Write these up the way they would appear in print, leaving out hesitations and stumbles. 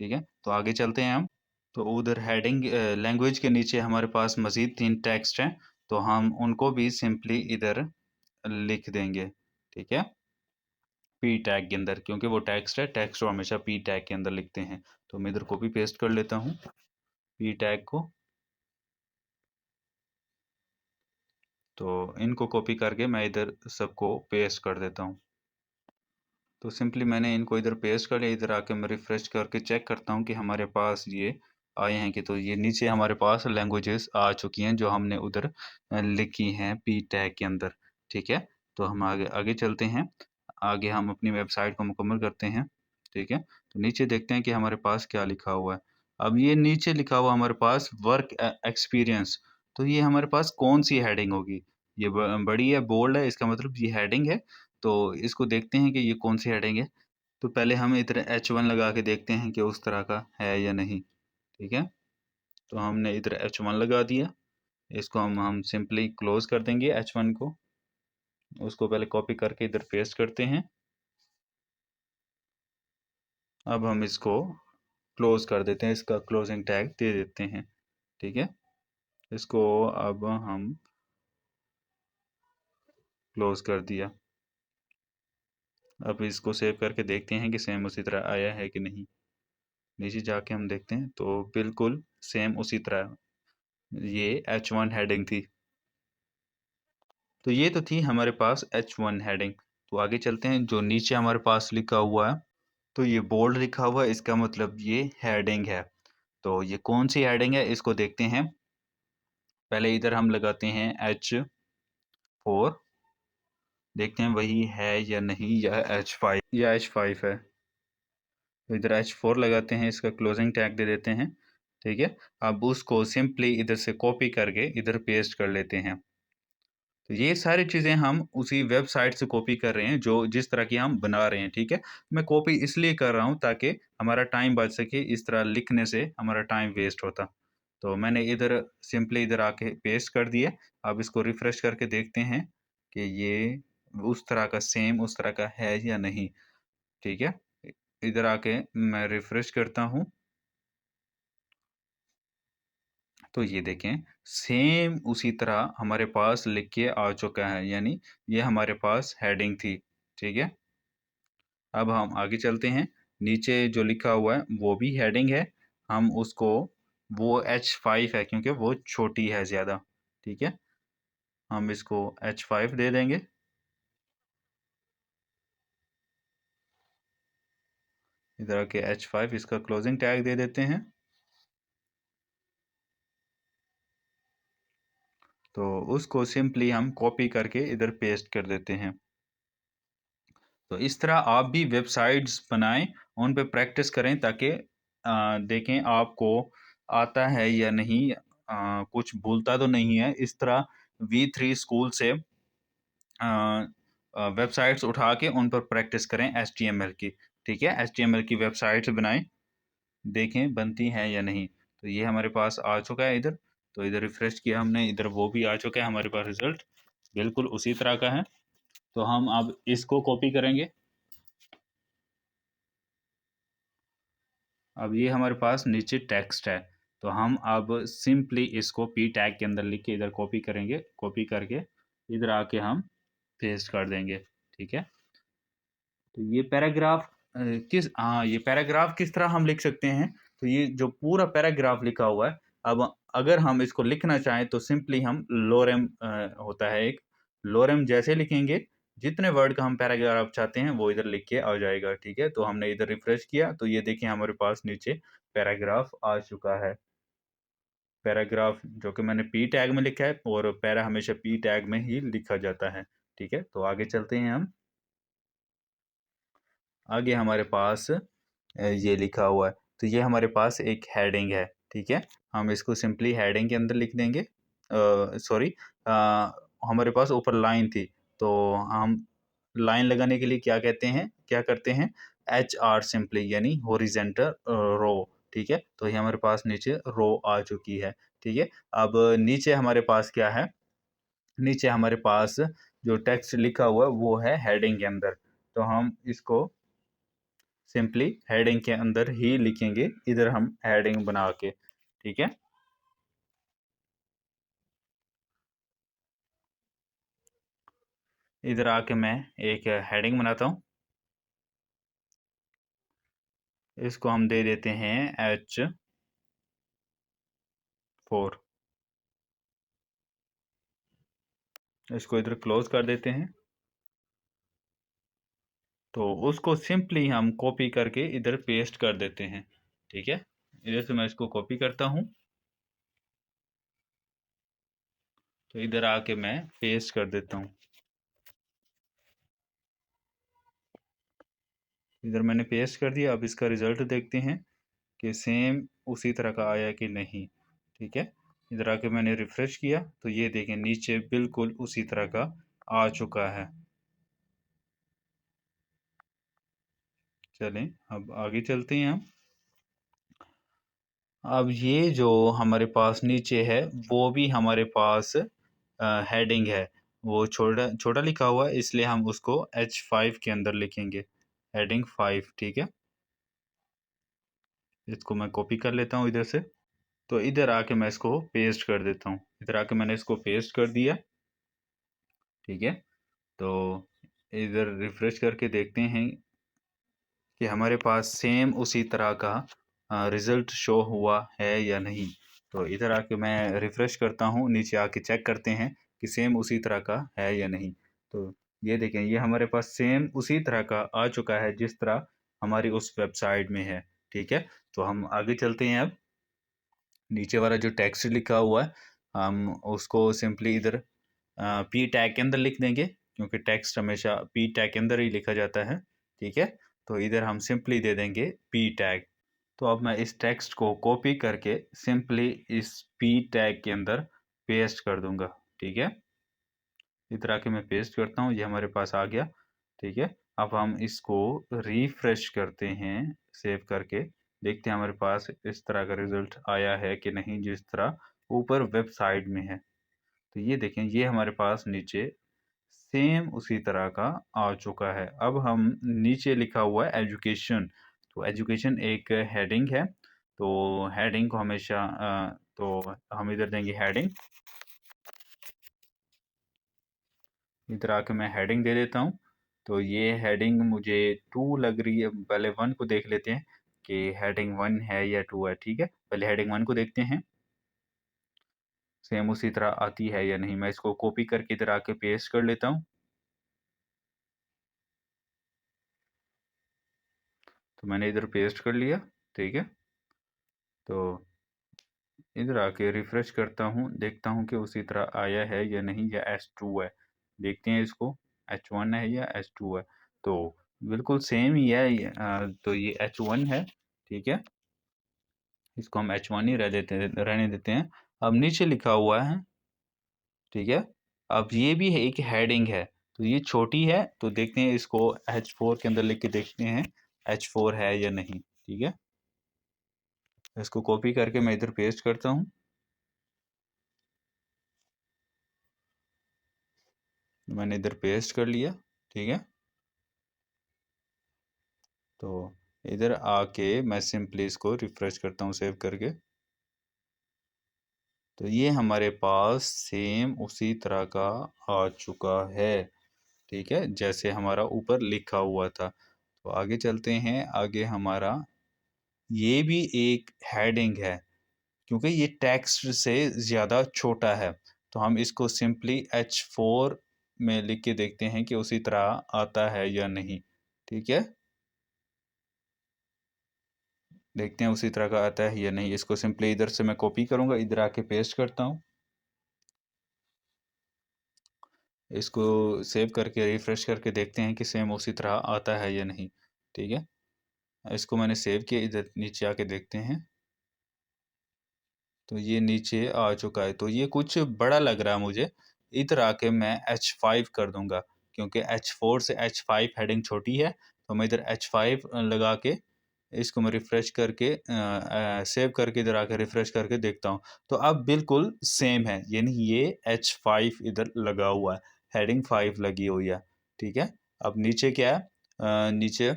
ठीक है, तो आगे चलते हैं हम। तो उधर हेडिंग लैंग्वेज के नीचे हमारे पास मज़ीद 3 टेक्स्ट हैं, तो हम उनको भी सिंपली इधर लिख देंगे, ठीक है? पी टैग के अंदर, क्योंकि वो टेक्स्ट है, टेक्स्ट को हमेशा पी टैग के अंदर लिखते हैं। तो मैं इधर कॉपी पेस्ट कर लेता हूँ पी टैग को। तो इनको कॉपी करके मैं इधर सबको पेस्ट कर देता हूँ। तो सिंपली मैंने इनको इधर पेस्ट कर लिया। इधर आके मैं रिफ्रेश करके चेक करता हूँ कि हमारे पास ये आए हैं कि, तो ये नीचे हमारे पास लैंग्वेजेस आ चुकी हैं जो हमने उधर लिखी हैं पी टैग के अंदर, ठीक है? तो हम आगे आगे चलते हैं। आगे हम अपनी वेबसाइट को मुकम्मल करते हैं, ठीक है? तो नीचे देखते हैं कि हमारे पास क्या लिखा हुआ है। अब ये नीचे लिखा हुआ हमारे पास वर्क एक्सपीरियंस, तो ये हमारे पास कौन सी हेडिंग होगी? ये बड़ी है, बोल्ड है, इसका मतलब ये हेडिंग है। तो इसको देखते हैं कि ये कौन सी हेडिंग है। तो पहले हम इधर H1 लगा के देखते हैं कि उस तरह का है या नहीं, ठीक है? तो हमने इधर H1 लगा दिया। इसको हम सिंपली क्लोज कर देंगे H1 को। उसको पहले कॉपी करके इधर पेस्ट करते हैं। अब हम इसको क्लोज कर देते हैं, इसका क्लोजिंग टैग दे देते हैं, ठीक है? इसको अब हम क्लोज कर दिया। अब इसको सेव करके देखते हैं कि सेम उसी तरह आया है कि नहीं। नीचे जाके हम देखते हैं तो बिल्कुल सेम उसी तरह ये H1 हेडिंग थी। तो ये तो थी हमारे पास H1 हेडिंग। तो आगे चलते हैं, जो नीचे हमारे पास लिखा हुआ है, तो ये बोल्ड लिखा हुआ है, इसका मतलब ये हेडिंग है। तो ये कौन सी हेडिंग है इसको देखते हैं। पहले इधर हम लगाते हैं H4, देखते हैं वही है या नहीं, या H5 है। तो इधर H4 लगाते हैं, इसका क्लोजिंग टैग दे देते हैं, ठीक है? अब उसको सिंपली इधर से कॉपी करके इधर पेस्ट कर लेते हैं। तो ये सारी चीज़ें हम उसी वेबसाइट से कॉपी कर रहे हैं जो जिस तरह की हम बना रहे हैं, ठीक है? मैं कॉपी इसलिए कर रहा हूँ ताकि हमारा टाइम बच सके, इस तरह लिखने से हमारा टाइम वेस्ट होता। तो मैंने इधर सिंपली इधर आके पेस्ट कर दिया। अब इसको रिफ्रेश करके देखते हैं कि ये उस तरह का सेम उस तरह का है या नहीं, ठीक है? इधर आके मैं रिफ्रेश करता हूँ। तो ये देखें सेम उसी तरह हमारे पास लिख के आ चुका है, यानी ये हमारे पास हेडिंग थी, ठीक है? अब हम आगे चलते हैं। नीचे जो लिखा हुआ है वो भी हेडिंग है। हम उसको, वो H5 है क्योंकि वो छोटी है ज़्यादा, ठीक है? हम इसको H5 दे देंगे। इधर आके H5 इसका क्लोजिंग टैग दे देते हैं। तो उसको सिंपली हम कॉपी करके इधर पेस्ट कर देते हैं। तो इस तरह आप भी वेबसाइट्स बनाएं, उन पे प्रैक्टिस करें ताकि देखें आपको आता है या नहीं, कुछ भूलता तो नहीं है। इस तरह V3 स्कूल से वेबसाइट्स उठा के उन पर प्रैक्टिस करें HTML की, ठीक है? HTML की वेबसाइट्स बनाएं, देखें बनती हैं या नहीं। तो ये हमारे पास आ चुका है इधर। तो इधर रिफ्रेश किया हमने, इधर वो भी आ चुका है हमारे पास, रिजल्ट बिल्कुल उसी तरह का है। तो हम अब इसको कॉपी करेंगे। अब ये हमारे पास नीचे टेक्स्ट है, तो हम अब सिंपली इसको पी टैग के अंदर लिख के इधर कॉपी करेंगे। कॉपी करके इधर आके हम पेस्ट कर देंगे, ठीक है? तो ये पैराग्राफ ये पैराग्राफ किस तरह हम लिख सकते हैं। तो ये जो पूरा पैराग्राफ लिखा हुआ है, अब अगर हम इसको लिखना चाहें तो सिंपली हम लोरेम होता है एक, लोरेम जैसे लिखेंगे, जितने वर्ड का हम पैराग्राफ चाहते हैं वो इधर लिख के आ जाएगा, ठीक है? तो हमने इधर रिफ्रेश किया तो ये देखिए हमारे पास नीचे पैराग्राफ आ चुका है। पैराग्राफ जो कि मैंने पी टैग में लिखा है, और पैरा हमेशा पी टैग में ही लिखा जाता है, ठीक है? तो आगे चलते हैं हम। आगे हमारे पास ये लिखा हुआ है, तो ये हमारे पास एक हेडिंग है, ठीक है? हम इसको सिंपली हेडिंग के अंदर लिख देंगे। सॉरी, हमारे पास ऊपर लाइन थी, तो हम लाइन लगाने के लिए क्या करते हैं, HR सिंपली, यानी हॉरिजेंटल रो, ठीक है? तो ये हमारे पास नीचे रो आ चुकी है, ठीक है? अब नीचे हमारे पास क्या है, नीचे हमारे पास जो टेक्स्ट लिखा हुआ है वो है हेडिंग के अंदर। तो हम इसको सिंपली हेडिंग के अंदर ही लिखेंगे, इधर हम हेडिंग बना के। ठीक है, इधर आके मैं एक हेडिंग बनाता हूँ। इसको हम दे देते हैं H4। इसको इधर क्लोज कर देते हैं। तो उसको सिंपली हम कॉपी करके इधर पेस्ट कर देते हैं। ठीक है, इधर से मैं इसको कॉपी करता हूँ, तो इधर आके मैं पेस्ट कर देता हूँ। इधर मैंने पेस्ट कर दिया। अब इसका रिजल्ट देखते हैं कि सेम उसी तरह का आया कि नहीं। ठीक है, इधर आके मैंने रिफ्रेश किया तो ये देखें नीचे बिल्कुल उसी तरह का आ चुका है। चलें अब आगे चलते हैं हम। अब ये जो हमारे पास नीचे है वो भी हमारे पास हेडिंग है, वो छोटा छोटा लिखा हुआ है, इसलिए हम उसको H5 के अंदर लिखेंगे, हेडिंग 5। ठीक है, इसको मैं कॉपी कर लेता हूँ इधर से। तो इधर आके मैं इसको पेस्ट कर देता हूँ। इधर आके मैंने इसको पेस्ट कर दिया। ठीक है, तो इधर रिफ्रेश करके देखते हैं कि हमारे पास सेम उसी तरह का रिज़ल्ट शो हुआ है या नहीं। तो इधर आके मैं रिफ़्रेश करता हूँ, नीचे आके चेक करते हैं कि सेम उसी तरह का है या नहीं। तो ये देखें, ये हमारे पास सेम उसी तरह का आ चुका है जिस तरह हमारी उस वेबसाइट में है। ठीक है, तो हम आगे चलते हैं अब। नीचे वाला जो टेक्स्ट लिखा हुआ है हम उसको सिंपली इधर पी टैग के अंदर लिख देंगे, क्योंकि टेक्स्ट हमेशा पी टैग के अंदर ही लिखा जाता है। ठीक है, तो इधर हम सिंपली दे देंगे पी टैग। तो अब मैं इस टेक्स्ट को कॉपी करके सिंपली इस पी टैग के अंदर पेस्ट कर दूंगा। ठीक है, इधर आके मैं पेस्ट करता हूँ, ये हमारे पास आ गया। ठीक है, अब हम इसको रिफ्रेश करते हैं सेव करके, देखते हैं हमारे पास इस तरह का रिजल्ट आया है कि नहीं जिस तरह ऊपर वेबसाइट में है। तो ये देखें, ये हमारे पास नीचे सेम उसी तरह का आ चुका है। अब हम नीचे लिखा हुआ है एजुकेशन, तो एजुकेशन एक हेडिंग है। तो हेडिंग को हमेशा तो हम इधर देंगे हेडिंग। इधर आके मैं हेडिंग दे देता हूँ। तो ये हेडिंग मुझे 2 लग रही है। पहले 1 को देख लेते हैं कि हेडिंग 1 है या 2 है। ठीक है, पहले हेडिंग 1 को देखते हैं सेम उसी तरह आती है या नहीं। मैं इसको कॉपी करके इधर आके पेस्ट कर लेता हूँ। तो मैंने इधर पेस्ट कर लिया। ठीक है, तो इधर आके रिफ्रेश करता हूँ, देखता हूँ कि उसी तरह आया है या नहीं, या H2 है। देखते हैं इसको H1 है या H2 है। तो बिल्कुल सेम ही है तो ये H1 है। ठीक है, इसको हम H1 ही रहने देते हैं। अब नीचे लिखा हुआ है। ठीक है, अब ये भी है एक हेडिंग है, तो ये छोटी है, तो देखते हैं इसको H4 के अंदर लिख के देखते हैं H4 है या नहीं। ठीक है, इसको कॉपी करके मैं इधर पेस्ट करता हूँ। मैंने इधर पेस्ट कर लिया। ठीक है, तो इधर आके मैं सिंपली इसको रिफ्रेश करता हूँ सेव करके। तो ये हमारे पास सेम उसी तरह का आ चुका है। ठीक है, जैसे हमारा ऊपर लिखा हुआ था। तो आगे चलते हैं। आगे हमारा ये भी एक हेडिंग है, क्योंकि ये टेक्स्ट से ज़्यादा छोटा है, तो हम इसको सिंपली H4 में लिख के देखते हैं कि उसी तरह आता है या नहीं। ठीक है, देखते हैं उसी तरह का आता है या नहीं। इसको सिंपली इधर से मैं कॉपी करूंगा, इधर आके पेस्ट करता हूँ। इसको सेव करके रिफ्रेश करके देखते हैं कि सेम उसी तरह आता है या नहीं। ठीक है, इसको मैंने सेव किया, इधर नीचे आके देखते हैं। तो ये नीचे आ चुका है, तो ये कुछ बड़ा लग रहा है मुझे। इधर आके मैं H5 कर दूंगा, क्योंकि H4 से H5 हेडिंग छोटी है। तो मैं इधर H5 लगा के इसको मैं रिफ्रेश करके सेव करके इधर आके रिफ्रेश करके देखता हूँ। तो अब बिल्कुल सेम है, यानी ये H5 इधर लगा हुआ है, हेडिंग 5 लगी हुई है। ठीक है, अब नीचे क्या है, नीचे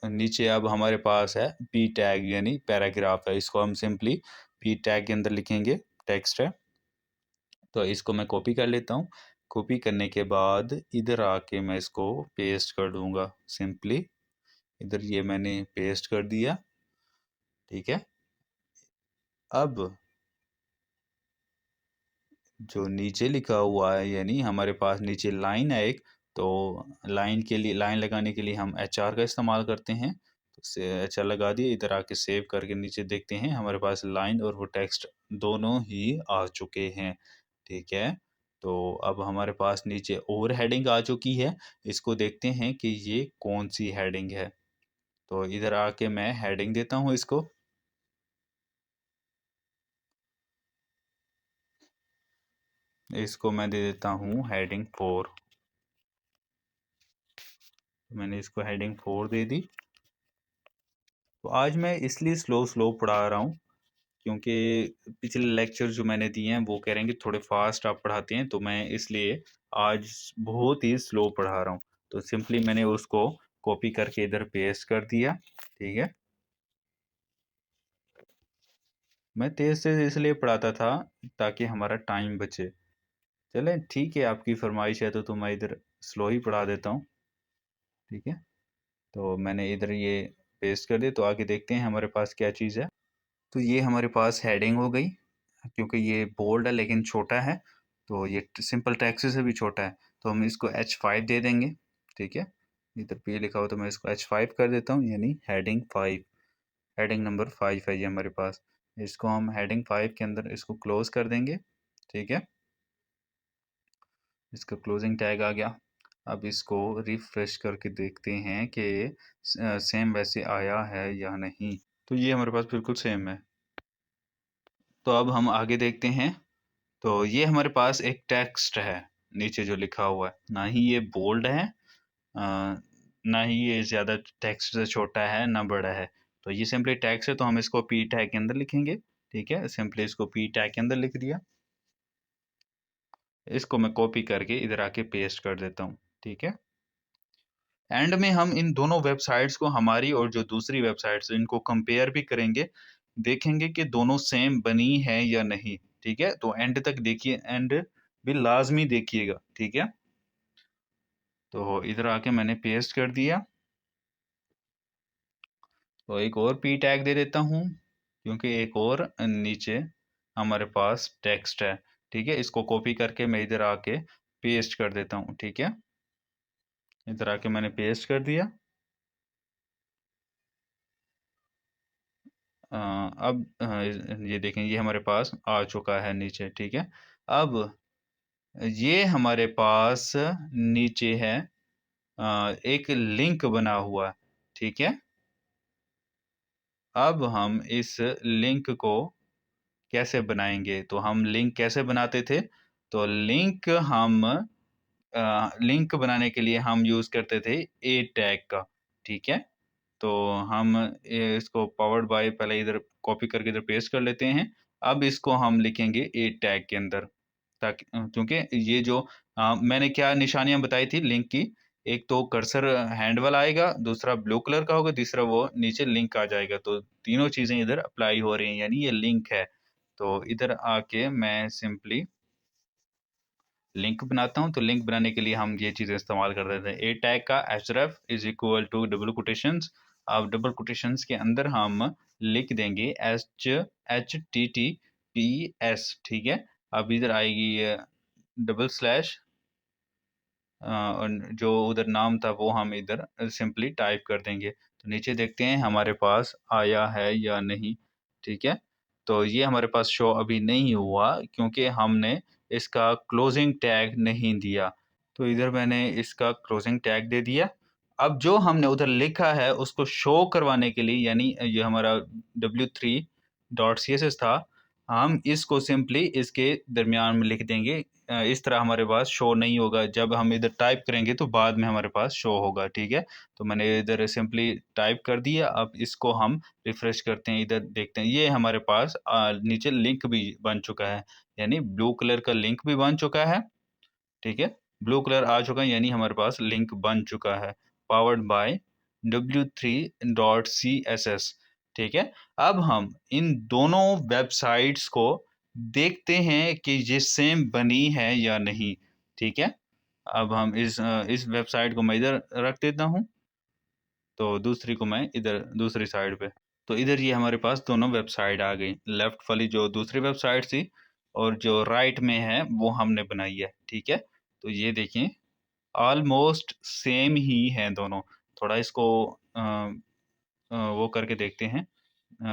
नीचे अब हमारे पास है पी टैग यानी पैराग्राफ है, इसको हम सिंपली पी टैग के अंदर लिखेंगे, टेक्स्ट है। तो इसको मैं कॉपी कर लेता हूँ। कॉपी करने के बाद इधर आके मैं इसको पेस्ट कर दूंगा सिंपली। इधर ये मैंने पेस्ट कर दिया, ठीक है। अब जो नीचे लिखा हुआ है यानी हमारे पास नीचे लाइन है एक, तो लाइन के लिए, लाइन लगाने के लिए हम एच आर का इस्तेमाल करते हैं। तो एच आर लगा दिए, इधर आके सेव करके नीचे देखते हैं हमारे पास लाइन और वो टेक्स्ट दोनों ही आ चुके हैं, ठीक है। तो अब हमारे पास नीचे और हेडिंग आ चुकी है, इसको देखते हैं कि ये कौन सी हेडिंग है। तो इधर आके मैं हेडिंग देता हूँ इसको मैं दे देता हूँ हेडिंग 4। मैंने इसको हेडिंग 4 दे दी। तो आज मैं इसलिए स्लो स्लो पढ़ा रहा हूँ क्योंकि पिछले लेक्चर जो मैंने दिए हैं वो कह रहे हैं कि थोड़े फास्ट आप पढ़ाते हैं, तो मैं इसलिए आज बहुत ही स्लो पढ़ा रहा हूँ। तो सिंपली मैंने उसको कॉपी करके इधर पेस्ट कर दिया, ठीक है। मैं तेज से इसलिए पढ़ाता था ताकि हमारा टाइम बचे। चलें ठीक है, आपकी फरमाइश है तो मैं इधर स्लो ही पढ़ा देता हूँ, ठीक है। तो मैंने इधर ये पेस्ट कर दिया, तो आगे देखते हैं हमारे पास क्या चीज़ है। तो ये हमारे पास हेडिंग हो गई, क्योंकि ये बोल्ड है लेकिन छोटा है, तो ये सिंपल टेक्स्ट से भी छोटा है, तो हम इसको H5 दे देंगे, ठीक है। इधर पे लिखा हो तो मैं इसको H5 कर देता हूँ, यानी हेडिंग 5, हेडिंग नंबर 5 है ये हमारे पास। इसको हम हेडिंग 5 के अंदर इसको क्लोज कर देंगे, ठीक है। इसका क्लोजिंग टैग आ गया। अब इसको रिफ्रेश करके देखते हैं कि सेम वैसे आया है या नहीं। तो ये हमारे पास बिल्कुल सेम है। तो अब हम आगे देखते हैं। तो ये हमारे पास एक टेक्स्ट है नीचे जो लिखा हुआ है, ना ही ये बोल्ड है, ना ही ये ज़्यादा टेक्स्ट से छोटा है ना बड़ा है। तो ये सिंपली टेक्स्ट है, तो हम इसको पी टैग के अंदर लिखेंगे, ठीक है। सिंपली इसको पी टैग के अंदर लिख दिया। इसको मैं कॉपी करके इधर आके पेस्ट कर देता हूँ, ठीक है। एंड में हम इन दोनों वेबसाइट्स को, हमारी और जो दूसरी वेबसाइट्स, इनको कंपेयर भी करेंगे, देखेंगे कि दोनों सेम बनी है या नहीं, ठीक है। तो एंड तक देखिए, एंड भी लाजमी देखिएगा, ठीक है। तो इधर आके मैंने पेस्ट कर दिया। तो एक और पी टैग दे देता हूँ, क्योंकि एक और नीचे हमारे पास टेक्स्ट है, ठीक है। इसको कॉपी करके मैं इधर आके पेस्ट कर देता हूँ, ठीक है। इधर आके मैंने पेस्ट कर दिया। अब ये देखें, ये हमारे पास आ चुका है नीचे, ठीक है। अब ये हमारे पास नीचे है एक लिंक बना हुआ, ठीक है। अब हम इस लिंक को कैसे बनाएंगे, तो हम लिंक कैसे बनाते थे, तो लिंक बनाने के लिए हम यूज करते थे ए टैग का, ठीक है। तो हम इसको पावर्ड बाय पहले इधर कॉपी करके इधर पेस्ट कर लेते हैं। अब इसको हम लिखेंगे ए टैग के अंदर, ताकि क्योंकि ये जो मैंने क्या निशानियां बताई थी लिंक की, एक तो कर्सर हैंड वाला आएगा, दूसरा ब्लू कलर का होगा, तीसरा वो नीचे लिंक आ जाएगा। तो तीनों चीजें इधर अप्लाई हो रही हैं, यानी ये लिंक है। तो इधर आके मैं सिंपली लिंक बनाता हूँ। तो लिंक बनाने के लिए हम ये चीज़ें इस्तेमाल कर रहे थे। ए टैग का href is equal to double quotations. अब डबल कोटेशंस के अंदर हम लिख देंगे HTTPS, ठीक है। अब इधर आएगी डबल स्लैश, जो उधर नाम था वो हम इधर सिंपली टाइप कर देंगे। तो नीचे देखते हैं हमारे पास आया है या नहीं, ठीक है। तो ये हमारे पास शो अभी नहीं हुआ क्योंकि हमने इसका क्लोजिंग टैग नहीं दिया। तो इधर मैंने इसका क्लोजिंग टैग दे दिया। अब जो हमने उधर लिखा है उसको शो करवाने के लिए, यानी ये हमारा w3.css था, हम इसको सिंपली इसके दरमियान में लिख देंगे। इस तरह हमारे पास शो नहीं होगा, जब हम इधर टाइप करेंगे तो बाद में हमारे पास शो होगा, ठीक है। तो मैंने इधर सिंपली टाइप कर दिया। अब इसको हम रिफ्रेश करते हैं, इधर देखते हैं ये हमारे पास नीचे लिंक भी बन चुका है, यानी ब्लू कलर का लिंक भी बन चुका है, ठीक है। ब्लू कलर आ चुका है यानी हमारे पास लिंक बन चुका है, पावर्ड बाय w3.css। ठीक है, अब हम इन दोनों वेबसाइट्स को देखते हैं कि ये सेम बनी है या नहीं। ठीक है, अब हम इस वेबसाइट को मैं इधर रख देता हूँ, तो दूसरी को मैं इधर दूसरी साइड पे। तो इधर ये हमारे पास दोनों वेबसाइट आ गई, लेफ्ट वाली जो दूसरी वेबसाइट थी और जो राइट में है वो हमने बनाई है। ठीक है, तो ये देखें ऑलमोस्ट सेम ही हैं दोनों। थोड़ा इसको वो करके देखते हैं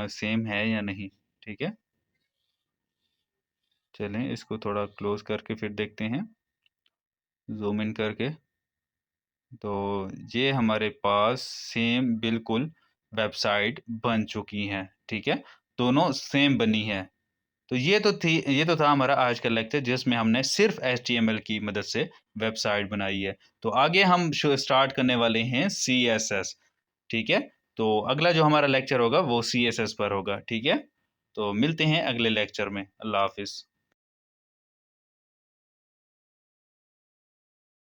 सेम है या नहीं। ठीक है, चलें इसको थोड़ा क्लोज करके फिर देखते हैं, जूम इन करके। तो ये हमारे पास सेम बिल्कुल वेबसाइट बन चुकी हैं। ठीक है, दोनों सेम बनी है। तो ये तो था हमारा आज का लेक्चर, जिसमें हमने सिर्फ HTML की मदद से वेबसाइट बनाई है। तो आगे हम स्टार्ट करने वाले हैं CSS। ठीक है, तो अगला जो हमारा लेक्चर होगा वो CSS पर होगा। ठीक है, तो मिलते हैं अगले लेक्चर में। अल्लाह हाफिज़।